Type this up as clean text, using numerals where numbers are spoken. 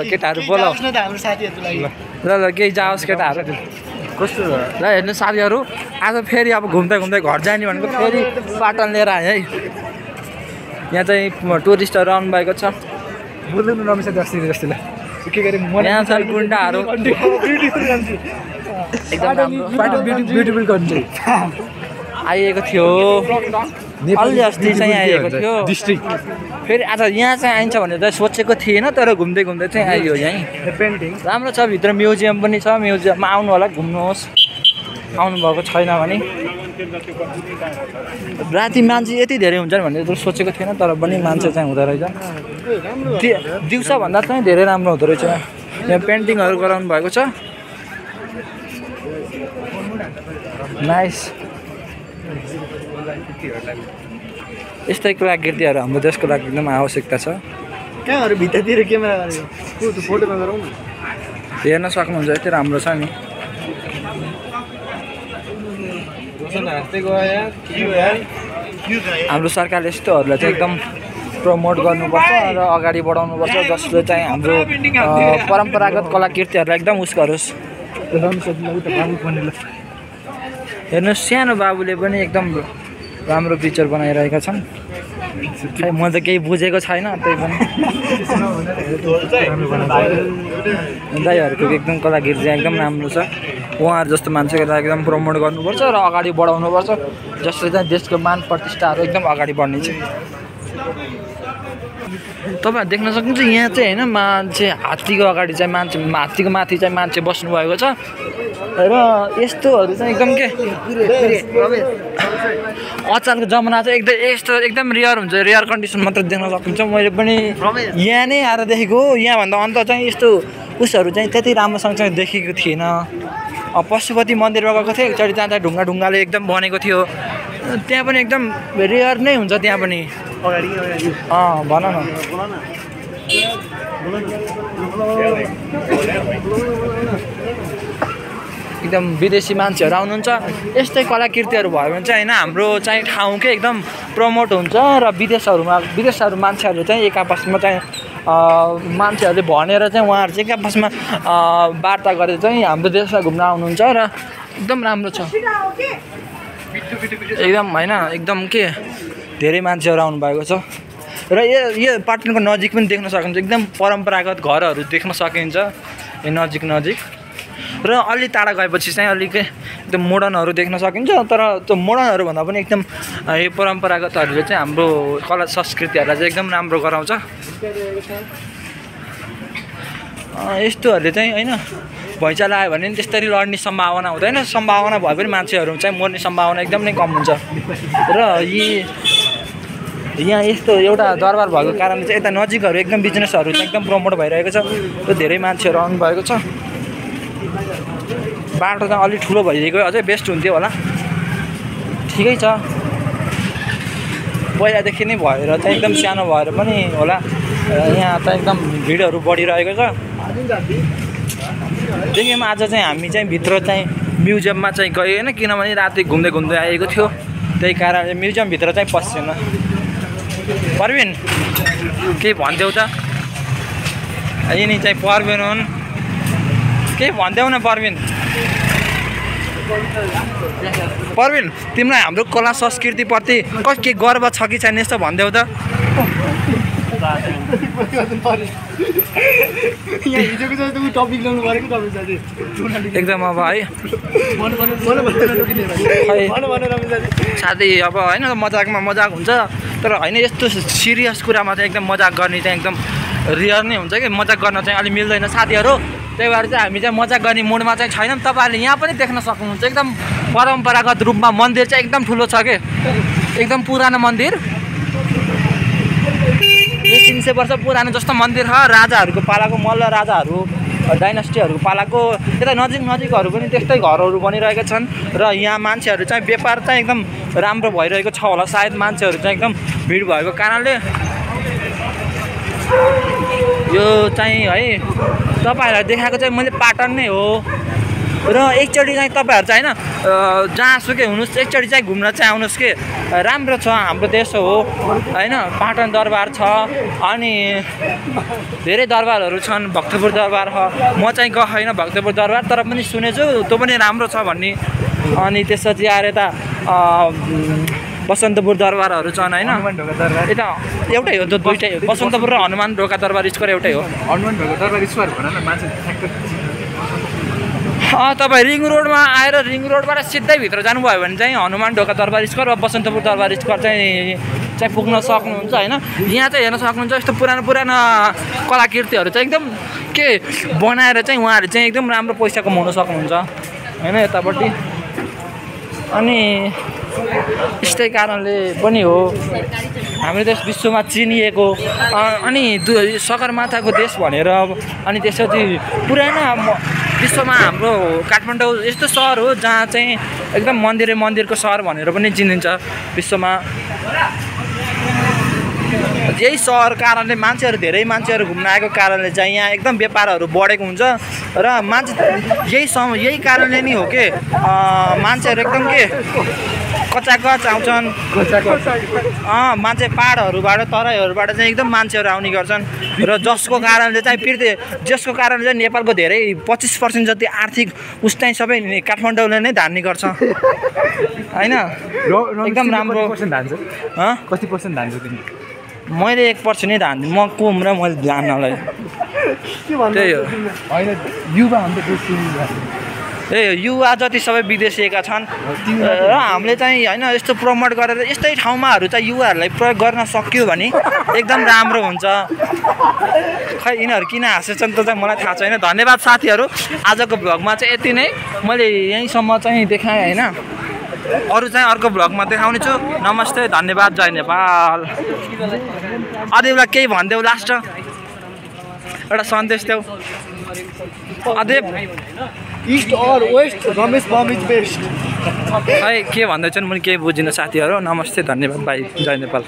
केटाहरू बोलाऊ ल ल केही जाओस् केटाहरू कस्तो ल हेर्नु साथीहरू आज फेरि अब घुम्दै घुम्दै घर जाने भनेको फेरि पाटन लिएर आएँ है यहाँ चाहिँ टुरिस्टहरू आउनुभएको छ बोल्नु रमेश अस्ति जस्तो के गरे यहाँ छन् गुन्डाहरू एकदम ब्युटिफुल कन्ट्री आइएको थियो अलि अस्ति चाहिँ आइएको थियो डिस्ट्रिक्ट फेरि आज यहाँ चाहिँ आइन्छ भनेर चाहिँ सोचेको थिएन तर घुम्दै घुम्दै चाहिँ आइयो यहीँ पेन्टिङ राम्रो छ भित्र म्युजियम पनि छ म्युजियममा आउनु होला घुम्नुहोस् आउनुभएको छैन भने राति मान्छे यति धेरै हुन्छन् भनेर सोचेको थिएन तर पनि मान्छे चाहिँ हुँदो रहेछ दिउँसोभन्दा चाहिँ धेरै राम्रो हुँदो रहेछ यहाँ पेन्टिङहरू गराउनु भएको छ नाइस यस्तै कलाकृतिहरू हाम्रो देशको लागि एकदम आवश्यकता छ कहाँहरू भित्रतिर क्यामेरा फोटोमा गरौँ न हेर्न सक्नुहुन्छ यति राम्रो छ नि हाम्रो सरकारले यस्तोहरूलाई चाहिँ एकदम प्रमोट गर्नुपर्छ र अगाडि बढाउनुपर्छ जसले चाहिँ हाम्रो परम्परागत कलाकृतिहरूलाई एकदम उस गरोस् हेर्नुहोस् सानो बाबुले पनि एकदम राम्रो पिक्चर बनाइरहेका छन् खै म त केही बुझेको छैन त्यही पनि दाइहरूको एकदम कलाकृति एकदम राम्रो छ उहाँहरू जस्तो मान्छेको लागि एकदम प्रमोट गर्नुपर्छ र अगाडि बढाउनुपर्छ जसले चाहिँ देशको मान प्रतिष्ठाहरू एकदम अगाडि बढ्नेछ तपाईँहरू देख्न सक्नुहुन्छ यहाँ चाहिँ होइन मान्छे हात्तीको अगाडि चाहिँ मान्छे हात्तीको माथि चाहिँ मान्छे बस्नुभएको छ र यस्तोहरू चाहिँ एकदम के अचारको जमाना चाहिँ एकदम रेयर हुन्छ रेयर कन्डिसन मात्र देख्न सक्नुहुन्छ मैले पनि यहाँ नै आएर देखेको यहाँभन्दा अन्त चाहिँ यस्तो उसहरू चाहिँ त्यति राम्रोसँग चाहिँ देखेको थिएन पशुपति मन्दिरमा गएको थिएँ एकचोटि त्यहाँ चाहिँ ढुङ्गाले एकदम बनेको थियो त्यहाँ पनि एकदम रेयर नै हुन्छ त्यहाँ पनि भन न एकदम विदेशी मान्छेहरू आउनुहुन्छ यस्तै कलाकृतिहरू भयो भने चाहिँ होइन हाम्रो चाहिँ ठाउँ के एकदम प्रमोट हुन्छ र विदेशहरू मान्छेहरू चाहिँ एक आपसमा चाहिँ मान्छेहरूले भनेर चाहिँ उहाँहरू चाहिँ एक आपसमा वार्ता गरेर चाहिँ हाम्रो देशमा घुम्न आउनुहुन्छ र एकदम राम्रो छ एकदम होइन एकदम के धेरै मान्छेहरू आउनुभएको छ र यो पाटनको नजिक पनि देख्न सकिन्छ एकदम परम्परागत घरहरू देख्न सकिन्छ यो नजिक र अलि टाढा गएपछि चाहिँ अलिक एकदम मोडर्नहरू देख्न सकिन्छ तर त्यो मोडर्नहरू भन्दा पनि एकदम यो परम्परागतहरूले चाहिँ हाम्रो कला संस्कृतिहरूलाई चाहिँ एकदम राम्रो गराउँछ यस्तोहरूले चाहिँ होइन भैँचालो आयो भने त्यसरी लड्ने सम्भावना हुँदैन सम्भावना भए पनि मान्छेहरू चाहिँ मर्ने सम्भावना एकदम नै कम हुन्छ र यहाँ यस्तो एउटा दरबार भएको कारणले चाहिँ यता नजिकहरू एकदम बिजनेसहरू चाहिँ एकदम प्रमोट भइरहेको छ र धेरै मान्छेहरू आउनुभएको छ बाटो चाहिँ अलिक ठुलो भइदिएको अझै बेस्ट हुन्थ्यो होला ठिकै छ पहिलादेखि नै भएर चाहिँ एकदम सानो भएर पनि होला यहाँ त एकदम भिडहरू बढिरहेको छ देख्यौँ आज चाहिँ हामी चाहिँ भित्र चाहिँ म्युजियममा चाहिँ गयो होइन किनभने राति घुम्दै घुम्दै आएको थियो त्यही कारणले म्युजियमभित्र चाहिँ पसेन परविन केही भन्थ्यौ त यिनी चाहिँ परविन हुन् केही भन्थ्यौ न परविन तिमीलाई हाम्रो कला संस्कृतिप्रति के गर्व छ कि छैन यस्तो भन्थ्यौ त एकदम अब है साथै अब होइन मजाकमा मजाक हुन्छ तर होइन यस्तो सिरियस कुरामा चाहिँ एकदम मजाक गर्ने चाहिँ एकदम रियर नै हुन्छ कि मजाक गर्न चाहिँ अलिक मिल्दैन साथीहरू त्यही भएर चाहिँ हामी चाहिँ मजाक गर्ने मुडमा चाहिँ छैनौँ तपाईँहरूले यहाँ पनि देख्न सक्नुहुन्छ एकदम परम्परागत रूपमा मन्दिर चाहिँ एकदम ठुलो छ के एकदम पुरानो मन्दिर यो 300 वर्ष पुरानो जस्तो मन्दिर छ राजाहरूको पालाको मल्ल राजाहरू डाइनेस्टीहरूको पालाको यता नजिकहरू पनि त्यस्तै घरहरू बनिरहेका छन् र यहाँ मान्छेहरू चाहिँ व्यापार चाहिँ एकदम राम्रो भइरहेको छ होला सायद मान्छेहरू चाहिँ एकदम भिड भएको कारणले यो चाहिँ है तपाईँहरूलाई देखाएको चाहिँ मैले पाटन नै हो र एकचोटि चाहिँ तपाईँहरू चाहिँ होइन जहाँसुकै हुनुहोस् एकचोटि चाहिँ घुम्न चाहिँ आउनुहोस् कि राम्रो छ हाम्रो देश हो होइन। पाटन दरबार छ अनि धेरै दरबारहरू छन्, भक्तपुर दरबार छ। म चाहिँ गएको छैन भक्तपुर दरबार, तर पनि सुनेछु त्यो पनि राम्रो छ भन्ने। अनि त्यसपछि आएर यता बसन्तपुर दरबारहरू छन् होइन। यता एउटै हो त्यो दुइटै हो, बसन्तपुर र हनुमान ढोका दरबार स्क्वायर एउटै हो। हनुमान ढोका दरबार स्क्वायर भन न मान्छे ठ्याक्क। तपाईँ रिङ रोडमा आएर रिङ रोडबाट सिधै भित्र जानुभयो भने चाहिँ हनुमान ढोका दरबार स्क्वायर वा बसन्तपुर दरबार स्क्वायर चाहिँ पुग्न सक्नुहुन्छ होइन। यहाँ चाहिँ हेर्न सक्नुहुन्छ यस्तो पुरानो कलाकृतिहरू चाहिँ एकदम के बनाएर चाहिँ उहाँहरू चाहिँ एकदम राम्रो पैसा कमाउन सक्नुहुन्छ होइन यतापट्टि। अनि यस्तै कारणले पनि हो हाम्रो देश विश्वमा चिनिएको। अनि सगरमाथाको देश भनेर। अनि त्यसपछि पुराना विश्वमा हाम्रो काठमाडौँ यस्तो सहर हो जहाँ चाहिँ एकदम मन्दिरको सहर भनेर पनि चिनिन्छ विश्वमा। यही सहर कारणले धेरै मान्छेहरू घुम्न आएको कारणले चाहिँ यहाँ एकदम व्यापारहरू बढेको हुन्छ र यही कारणले नि हो कि मान्छेहरू एकदम के कचाकच आउँछन्। मान्छे पाहाडहरूबाट तराईहरूबाट चाहिँ एकदम मान्छेहरू आउने गर्छन् र जसको कारणले चाहिँ नेपालको धेरै 25% जति आर्थिक उस चाहिँ सबै काठमाडौँले नै धान्ने गर्छ होइन। एकदम राम्रो कति पर्सेन्ट धान्छ तिमी? मैले 1% नै धान्दिनँ, म को हुँ र मैले धान्नलाई। त्यही हो युवा जति सबै विदेशिएका छन् र हामीले चाहिँ होइन यस्तो प्रमोट गरेर यस्तै ठाउँमाहरू चाहिँ युवाहरूलाई प्रयोग गर्न सक्यो भने एकदम राम्रो हुन्छ। खै यिनीहरू किन हाँसेछन् त चाहिँ मलाई थाहा छैन। धन्यवाद साथीहरू, आजको भ्लगमा चाहिँ यति नै। मैले यहीँसम्म चाहिँ देखाएँ होइन, अरू चाहिँ अर्को भ्लगमा देखाउने छु। नमस्ते, धन्यवाद, जय नेपाल। अदेवलाई केही भनिदेऊ, लास्ट एउटा सन्देश देऊ अदेव। ईस्ट और west Ramesh Bam is best. खै के भन्दैछन् मैले केही बुझिनँ साथीहरू। नमस्ते, धन्यवाद, बाई, जय नेपाल।